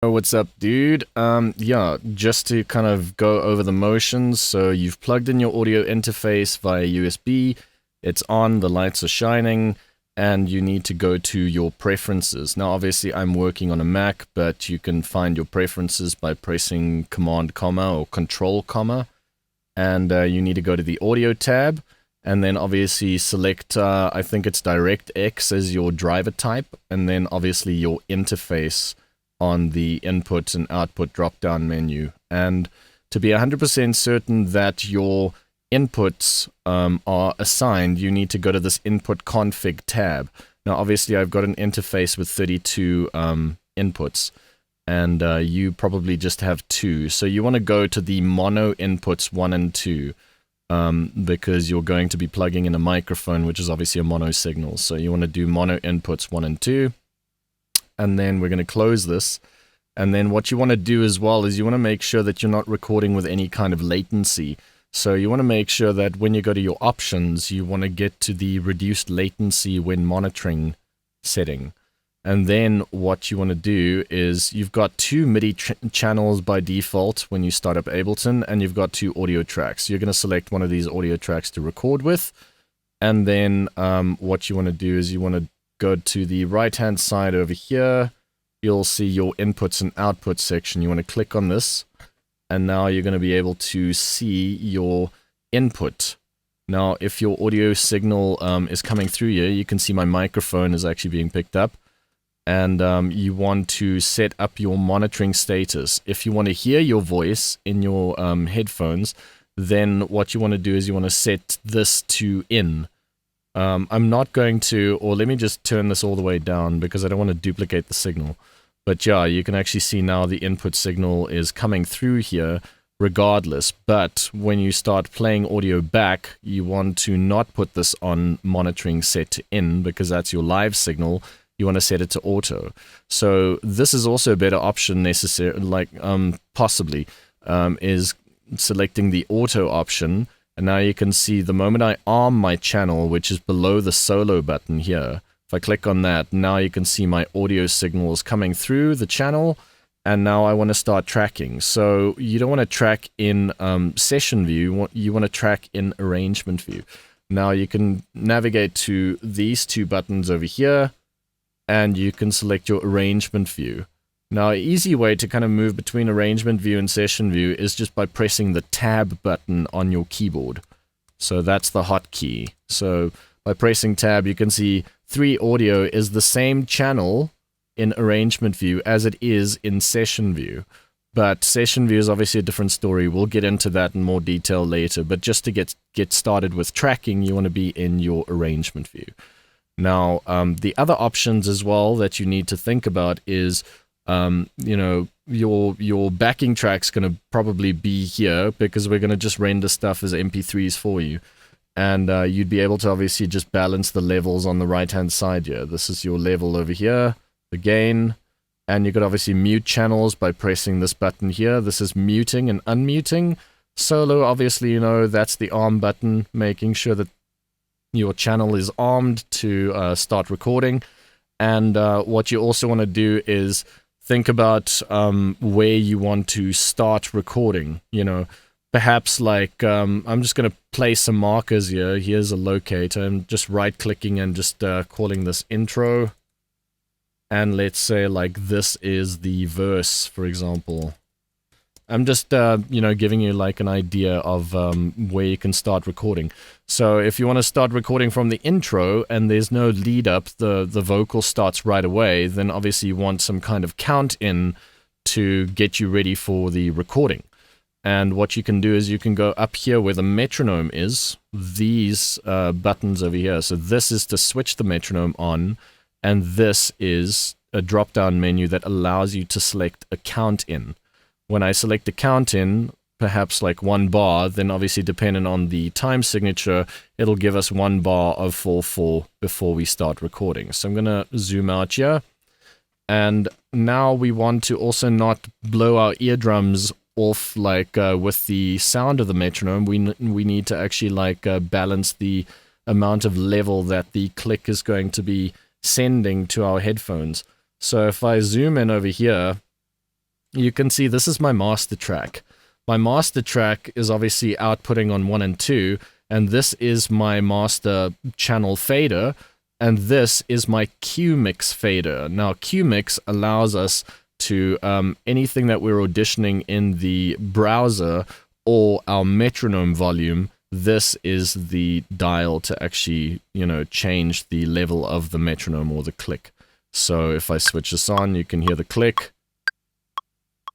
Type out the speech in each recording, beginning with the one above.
Oh, what's up, dude? Yeah, just to kind of go over the motions. So you've plugged in your audio interface via USB. It's on, the lights are shining, and you need to go to your preferences. Now, obviously, I'm working on a Mac, but you can find your preferences by pressing Command comma or Control comma, and you need to go to the audio tab, and then obviously select, I think it's DirectX as your driver type, and then obviously your interface on the input and output drop-down menu. And to be 100% certain that your inputs are assigned, you need to go to this input config tab. Now, obviously, I've got an interface with 32 inputs, and you probably just have 2. So you want to go to the mono inputs 1 and 2, because you're going to be plugging in a microphone, which is obviously a mono signal. So you want to do mono inputs 1 and 2. And then we're going to close this. And then what you want to do as well is you want to make sure that you're not recording with any kind of latency. So you want to make sure that when you go to your options, you want to get to the reduced latency when monitoring setting. And then what you want to do is you've got 2 MIDI channels by default when you start up Ableton, and you've got 2 audio tracks. You're going to select one of these audio tracks to record with. And then what you want to do is you want to go to the right-hand side over here. You'll see your inputs and outputs section. You want to click on this, and now you're going to be able to see your input. Now, if your audio signal is coming through here, you can see my microphone is actually being picked up, and you want to set up your monitoring status. If you want to hear your voice in your headphones, then what you want to do is you want to set this to in. I'm not going to, or let me just turn this all the way down because I don't want to duplicate the signal. But yeah, you can actually see now the input signal is coming through here regardless. But when you start playing audio back, you want to not put this on monitoring set to in because that's your live signal. You want to set it to auto. So this is also a better option possibly, is selecting the auto option. And now you can see the moment I arm my channel, which is below the solo button here, if I click on that, now you can see my audio signals coming through the channel, and now I want to start tracking. So you don't want to track in session view, you want to track in arrangement view. Now you can navigate to these 2 buttons over here, and you can select your arrangement view. Now, an easy way to kind of move between arrangement view and session view is just by pressing the tab button on your keyboard. So that's the hotkey. So by pressing tab, you can see 3 audio is the same channel in arrangement view as it is in session view. But session view is obviously a different story. We'll get into that in more detail later. But just to get started with tracking, you want to be in your arrangement view. Now, the other options as well that you need to think about is you know, your backing track's going to probably be here because we're going to just render stuff as MP3s for you. And you'd be able to obviously just balance the levels on the right-hand side here. This is your level over here, the gain, and you could obviously mute channels by pressing this button here. This is muting and unmuting. Solo, obviously, you know, that's the arm button, making sure that your channel is armed to start recording. And what you also want to do is think about where you want to start recording. You know, perhaps like I'm just going to place some markers here. Here's a locator. I'm just right-clicking and just calling this intro. And let's say like this is the verse, for example. I'm just, you know, giving you like an idea of where you can start recording. So if you want to start recording from the intro and there's no lead up, the vocal starts right away, then obviously you want some kind of count in to get you ready for the recording. And what you can do is you can go up here where the metronome is, these buttons over here. So this is to switch the metronome on, and this is a drop-down menu that allows you to select a count in. When I select a count in, perhaps like 1 bar, then obviously depending on the time signature, it'll give us 1 bar of 4/4 before we start recording. So I'm going to zoom out here. And now we want to also not blow our eardrums off like with the sound of the metronome. We need to actually like balance the amount of level that the click is going to be sending to our headphones. So if I zoom in over here, you can see this is my master track. My master track is obviously outputting on 1 and 2, and this is my master channel fader, and this is my Q-Mix fader. Now, Q-Mix allows us to, anything that we're auditioning in the browser or our metronome volume, this is the dial to actually, change the level of the metronome or the click. So if I switch this on, you can hear the click,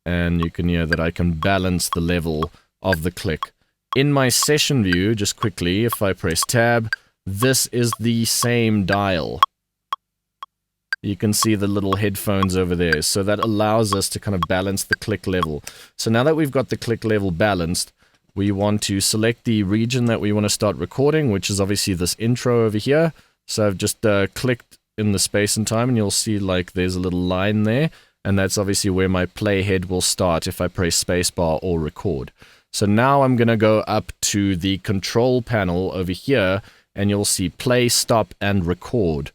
and you can hear that I can balance the level of the click. In my session view, just quickly, if I press tab, this is the same dial. You can see the little headphones over there. So that allows us to kind of balance the click level. So now that we've got the click level balanced, we want to select the region that we want to start recording, which is obviously this intro over here. So I've just clicked in the space and time, and you'll see like there's a little line there. And that's obviously where my playhead will start if I press spacebar or record. So now I'm going to go up to the control panel over here, and you'll see play, stop, and record.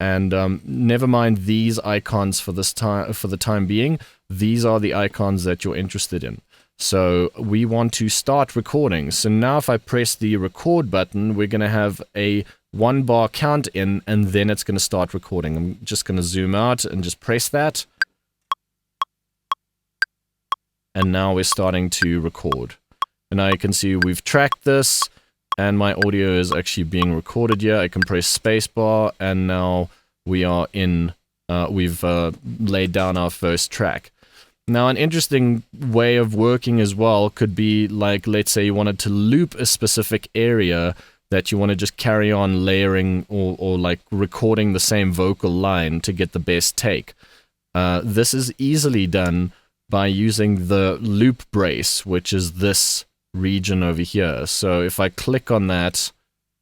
And never mind these icons for the time being. These are the icons that you're interested in. So we want to start recording. So now if I press the record button, we're going to have a 1 bar count in, and then it's going to start recording. I'm just going to zoom out and just press that. And now we're starting to record. And now you can see we've tracked this, and my audio is actually being recorded here. I can press spacebar, and now we are in, we've laid down our first track. Now, an interesting way of working as well could be like, let's say you wanted to loop a specific area that you want to just carry on layering or like recording the same vocal line to get the best take. This is easily done by using the loop brace, which is this region over here. So if I click on that,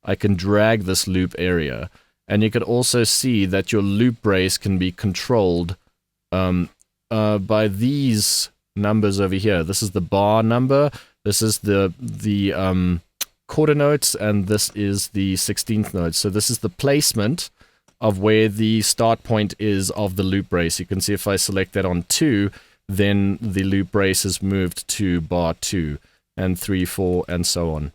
I can drag this loop area. And you could also see that your loop brace can be controlled by these numbers over here. This is the bar number, this is the quarter notes, and this is the 16th note. So this is the placement of where the start point is of the loop brace. You can see if I select that on 2, then the loop brace is moved to bar 2, and 3, 4, and so on.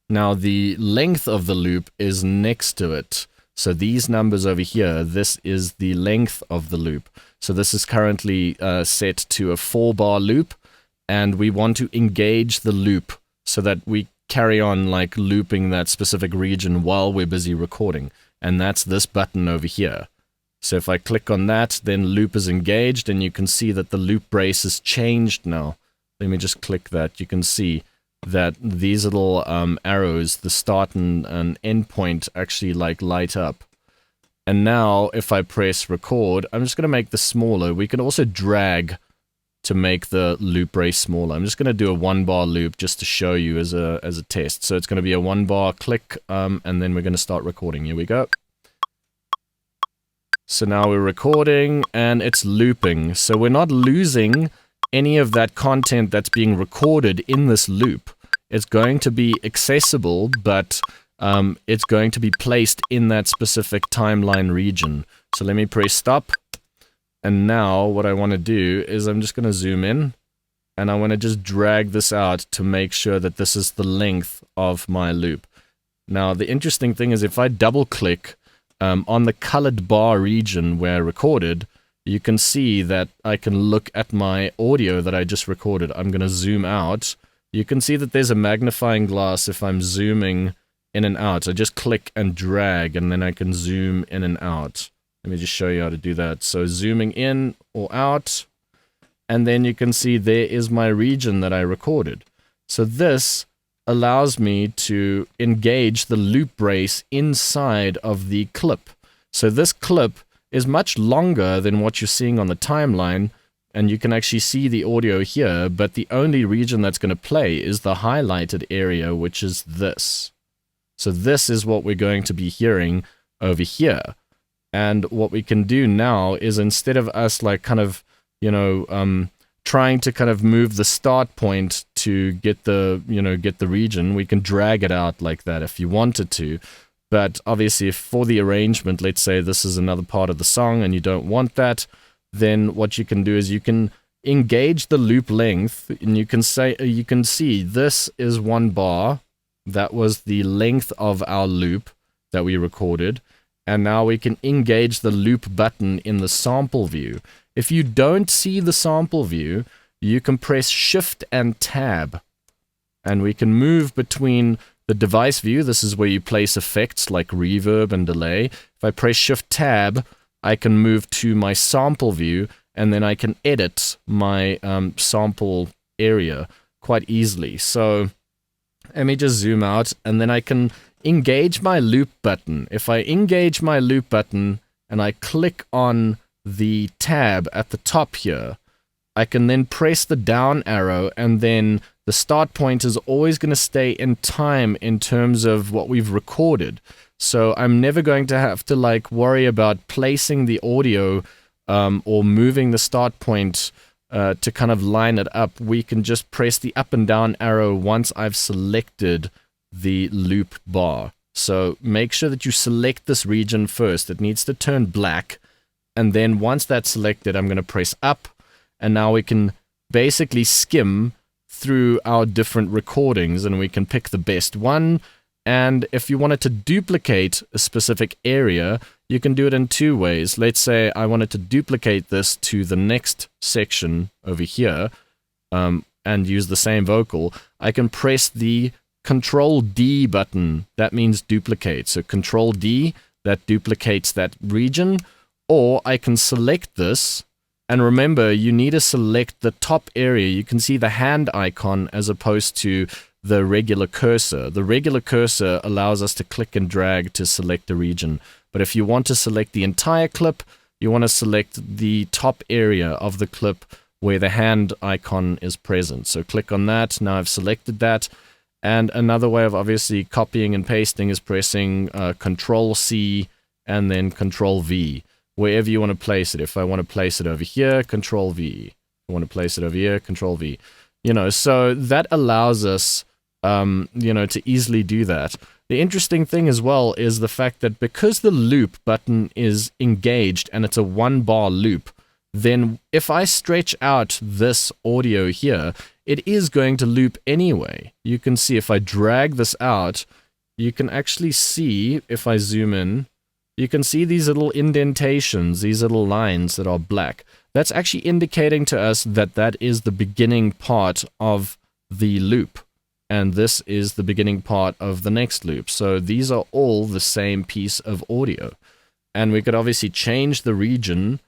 Now the length of the loop is next to it. So these numbers over here, this is the length of the loop. So this is currently set to a 4-bar loop, and we want to engage the loop so that we carry on like looping that specific region while we're busy recording. And that's this button over here. So if I click on that, then loop is engaged, and you can see that the loop brace is changed now. Let me just click that. You can see that these little arrows, the start and end point, actually like light up. And now if I press record, I'm just going to make this smaller. We can also drag to make the loop brace smaller. I'm just going to do a 1-bar loop just to show you as a test. So it's going to be a 1-bar click, and then we're going to start recording. Here we go. So now we're recording, and it's looping. So we're not losing any of that content that's being recorded in this loop. It's going to be accessible, but it's going to be placed in that specific timeline region. So let me press stop. And now what I want to do is I'm just going to zoom in, and I want to just drag this out to make sure that this is the length of my loop. Now the interesting thing is if I double click on the colored bar region where I recorded, you can see that I can look at my audio that I just recorded. I'm going to zoom out. You can see that there's a magnifying glass if I'm zooming in and out. I just click and drag, and then I can zoom in and out. Let me just show you how to do that. So zooming in or out, and then you can see there is my region that I recorded. So this allows me to engage the loop brace inside of the clip. So this clip is much longer than what you're seeing on the timeline, and you can actually see the audio here, but the only region that's going to play is the highlighted area, which is this. So this is what we're going to be hearing over here. And what we can do now is, instead of us like kind of, trying to kind of move the start point to get the region, we can drag it out like that if you wanted to. But obviously, if for the arrangement, let's say this is another part of the song and you don't want that, then what you can do is you can engage the loop length, and you can see this is 1 bar. That was the length of our loop that we recorded. And now we can engage the loop button in the sample view. If you don't see the sample view, you can press Shift and Tab. And we can move between the device view. This is where you place effects like reverb and delay. If I press Shift Tab, I can move to my sample view, and then I can edit my sample area quite easily. So let me just zoom out, and then I can engage my loop button. If I engage my loop button and I click on the tab at the top here, I can then press the down arrow, and then the start point is always going to stay in time in terms of what we've recorded. So I'm never going to have to like worry about placing the audio or moving the start point to kind of line it up. We can just press the up and down arrow once I've selected the loop bar. So make sure that you select this region first. It needs to turn black, and then once that's selected, I'm going to press up, and now we can basically skim through our different recordings, and we can pick the best one. And if you wanted to duplicate a specific area, you can do it in 2 ways. Let's say I wanted to duplicate this to the next section over here, and use the same vocal. I can press the Control D button. That means duplicate. So Control D, that duplicates that region. Or I can select this, and remember, you need to select the top area. You can see the hand icon as opposed to the regular cursor. The regular cursor allows us to click and drag to select a region. But if you want to select the entire clip, you want to select the top area of the clip where the hand icon is present. So click on that. Now I've selected that. And another way of obviously copying and pasting is pressing Control C and then Control V, wherever you want to place it. If I want to place it over here, Control V. If I want to place it over here, Control V. You know, so that allows us, you know, to easily do that. The interesting thing as well is the fact that because the loop button is engaged and it's a 1 bar loop, then if I stretch out this audio here, it is going to loop anyway. You can see if I drag this out, you can actually see, if I zoom in, you can see these little indentations, these little lines that are black. That's actually indicating to us that that is the beginning part of the loop. And this is the beginning part of the next loop. So these are all the same piece of audio. And we could obviously change the region.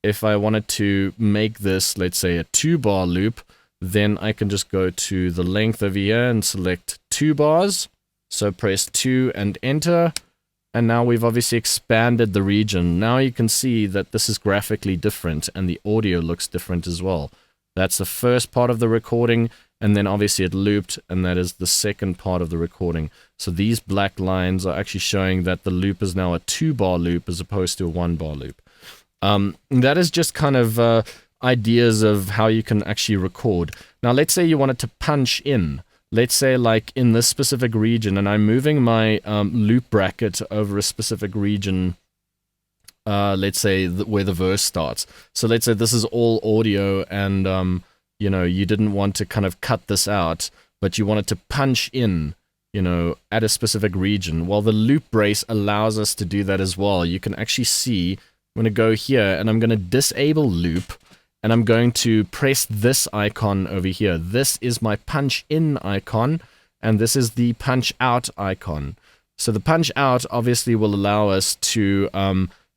If I wanted to make this, let's say, a 2 bar loop, then I can just go to the length over here and select 2 bars. So press 2 and enter. And now we've obviously expanded the region. Now you can see that this is graphically different and the audio looks different as well. That's the first part of the recording, and then obviously it looped, and that is the second part of the recording. So these black lines are actually showing that the loop is now a 2 bar loop as opposed to a 1 bar loop. That is just kind of ideas of how you can actually record. Now let's say you wanted to punch in. Let's say like in this specific region, and I'm moving my loop bracket over a specific region, let's say where the verse starts. So let's say this is all audio, and you know, you didn't want to kind of cut this out, but you wanted to punch in, you know, at a specific region. Well, the loop brace allows us to do that as well. You can actually see, I'm going to go here and I'm going to disable loop, and I'm going to press this icon over here. This is my punch in icon, and this is the punch out icon. So the punch out obviously will allow us to,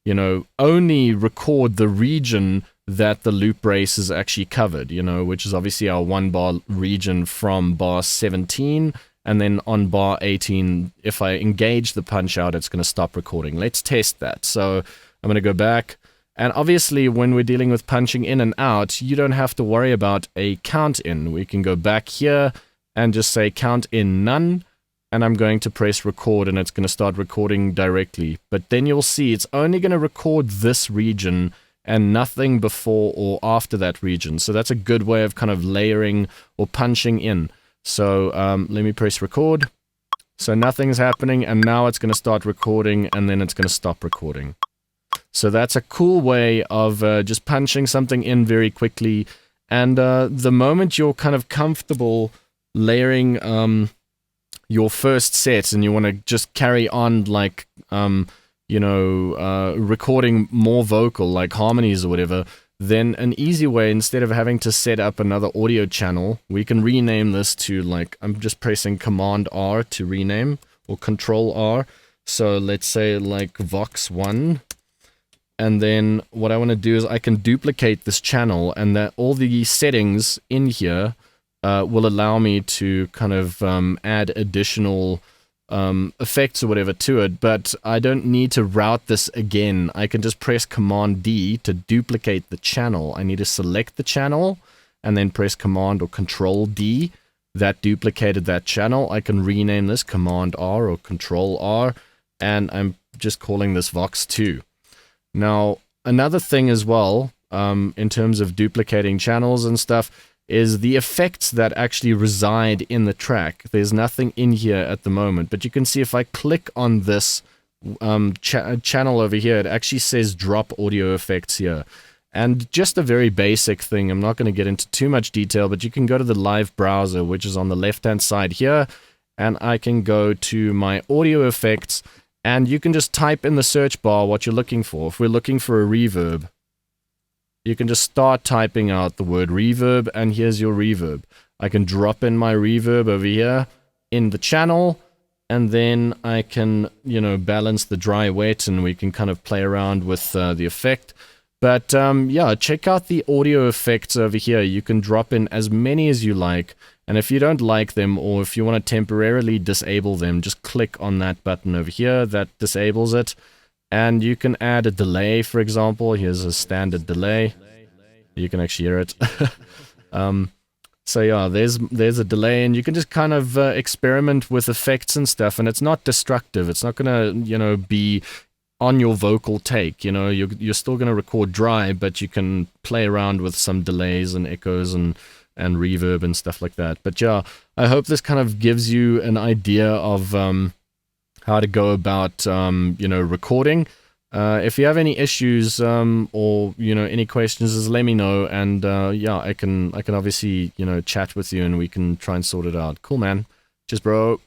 you know, only record the region that the loop brace is actually covered, you know, which is obviously our 1 bar region from bar 17. And then on bar 18, if I engage the punch out, it's going to stop recording. Let's test that. So I'm going to go back. And obviously, when we're dealing with punching in and out, you don't have to worry about a count in. We can go back here and just say count in none. And I'm going to press record, and it's going to start recording directly. But then you'll see it's only going to record this region and nothing before or after that region. So that's a good way of kind of layering or punching in. So let me press record. So nothing's happening, and now it's going to start recording, and then it's going to stop recording. So that's a cool way of just punching something in very quickly And the moment you're kind of comfortable layering your first set and you want to just carry on like recording more vocal, like harmonies or whatever, then an easy way, instead of having to set up another audio channel, we can rename this to, like, I'm just pressing Command R to rename, or Control R. So let's say like Vox 1. And then what I want to do is I can duplicate this channel, and that all the settings in here will allow me to kind of add additional effects or whatever to it, but I don't need to route this again. I can just press Command D to duplicate the channel. I need to select the channel and then press Command or Control D. That duplicated that channel. I can rename this Command R or Control R, and I'm just calling this Vox 2. Now, another thing as well, in terms of duplicating channels and stuff, is the effects that actually reside in the track. There's nothing in here at the moment, but you can see if I click on this channel over here, it actually says drop audio effects here. And just a very basic thing, I'm not going to get into too much detail, but you can go to the live browser, which is on the left-hand side here, and I can go to my audio effects, and you can just type in the search bar what you're looking for. If we're looking for a reverb, you can just start typing out the word reverb, and here's your reverb. I can drop in my reverb over here in the channel, and then I can, balance the dry wet, and we can kind of play around with the effect. But yeah, check out the audio effects over here. You can drop in as many as you like, and if you don't like them, or if you want to temporarily disable them, just click on that button over here that disables it. And you can add a delay, for example. Here's a standard delay. You can actually hear it. So yeah, there's a delay, and you can just kind of experiment with effects and stuff, and it's not destructive. It's not gonna, be on your vocal take. You're still gonna record dry, but you can play around with some delays and echoes and reverb and stuff like that. But yeah, I hope this kind of gives you an idea of how to go about, recording. If you have any issues or any questions, just let me know, and yeah, I can obviously chat with you, and we can try and sort it out. Cool, man. Cheers, bro.